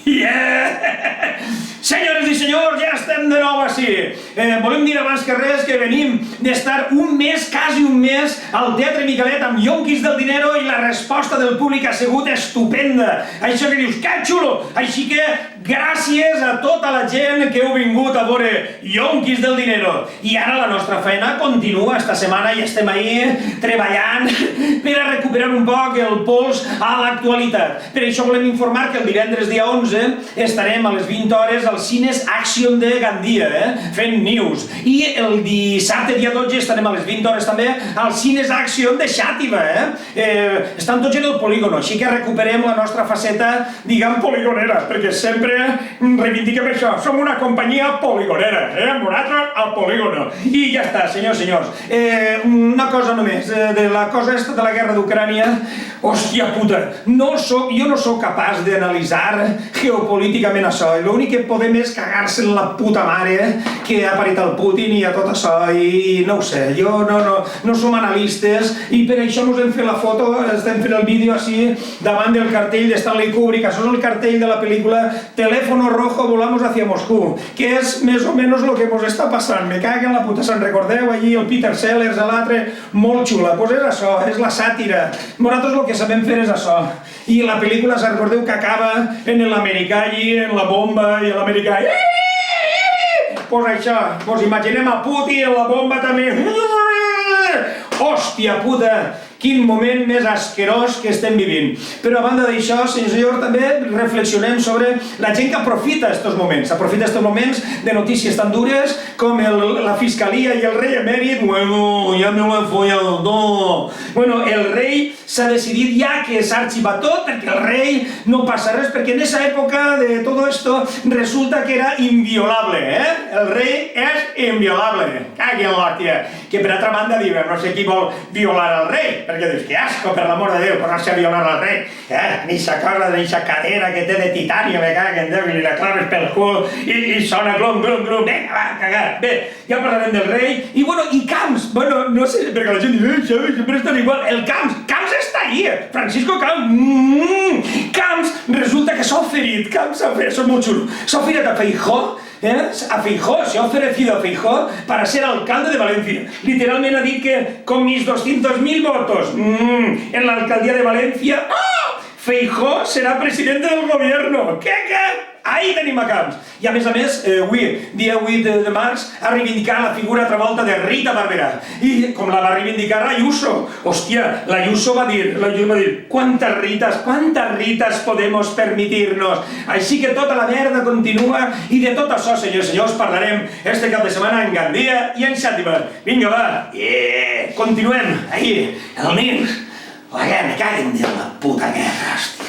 Yeah! Senyores i senyors, ja estem de nou així. Volem dir abans que res que venim d'estar un mes, quasi un mes, al Teatre Miquelet amb Yonquis del Dinero i la resposta del públic ha sigut estupenda. Això que dius, que xulo! Així que gràcies a tota la gent que heu vingut a veure Yonquis del Dinero. I ara la nostra feina continua esta setmana i estem ahí treballant per a recuperar un poc el pols a l'actualitat. Per això volem informar que el divendres dia 11 estarem a les 20 hores als cines Action de Gandia, fent news. I el dissabte dia 12 estarem a les 20 hores també als cines Action de Xàtiva. Estan tots en el polígono, així que recuperem la nostra faceta, diguem, poligonera, perquè sempre reivindiquem això. Som una companyia poligonera, nosaltres al polígono. I ja està, senyors. Una cosa només, de la cosa esta de la guerra d'Ucrània, hòstia puta, jo no sóc capaç d'analitzar geopolíticament això, i l'únic que podem és cagar-se en la puta mare que ha parit el Putin i a tot això, i no ho sé, no som analistes, i per això nos hem fet la foto, estem fent el vídeo així, davant del cartell de Stanley Kubrick. Això és el cartell de la pel·lícula Teléfono Rojo, Volamos hacia Moscú, que és més o menys el que ens està passant. Me caga en la puta, se'n recordeu allí el Peter Sellers, l'altre, molt xula. Doncs és això, és la sàtira. Nosaltres el que sabem fer és això. I la pel·lícula, se'n recordeu que acaba en l'americà allí, en la bomba, i l'americà... Doncs això, doncs imaginem a Putin en la bomba també. Hòstia puta! Quin moment més asquerós que estem vivint. Però a banda d'això, senyor, també reflexionem sobre la gent que aprofita estos moments. Aprofita estos moments de notícies tan dures com la fiscalia i el rei emèrit. Bueno, ja me lo he follado todo. Bueno, el rei s'ha decidit ja que s'ha arxivat tot perquè el rei no passa res, perquè en esa època de todo esto resulta que era inviolable, El rei és inviolable. Cagui en l'hòstia. Que per altra banda diu, no sé qui vol violar el rei, perquè dius, que asco, per l'amor de Déu, posar-se a violar al rei. Nixa cosa, nixa cadera que té de titani, me caga en Déu, i li la claves pel cul, i sona glum, vinga, va, cagar. Bé, ja parlarem del rei. I bueno, i Camps, bueno, no sé, perquè la gent diu, sempre estan igual. El Camps està ahí, Francisco Camps. Camps, resulta que s'ha oferit, Camps s'ha oferit, això és molt xulo, s'ha oferit a Feijóo, a Feijóo, se ha ofrecido a Feijóo para ser alcalde de Valencia. Literalmente ha dicho que con mis 200.000 votos en la alcaldía de Valencia, Feijóo será presidente del gobierno. ¿Qué? Ahí tenim a Camps. I a més, avui, dia 8 de març, ha reivindicat la figura altra volta de Rita Barberà. I com la va reivindicar l'Ayuso. Hòstia, l'Ayuso va dir, ¿cuántas ritas podemos permitirnos? Així que tota la merda continua i de tot això, senyors, parlarem este cap de setmana en Gandia i en Xàtiva. Vinga, va, continuem, ahí, el Minsk. Me caguen de la puta guerra, hòstia.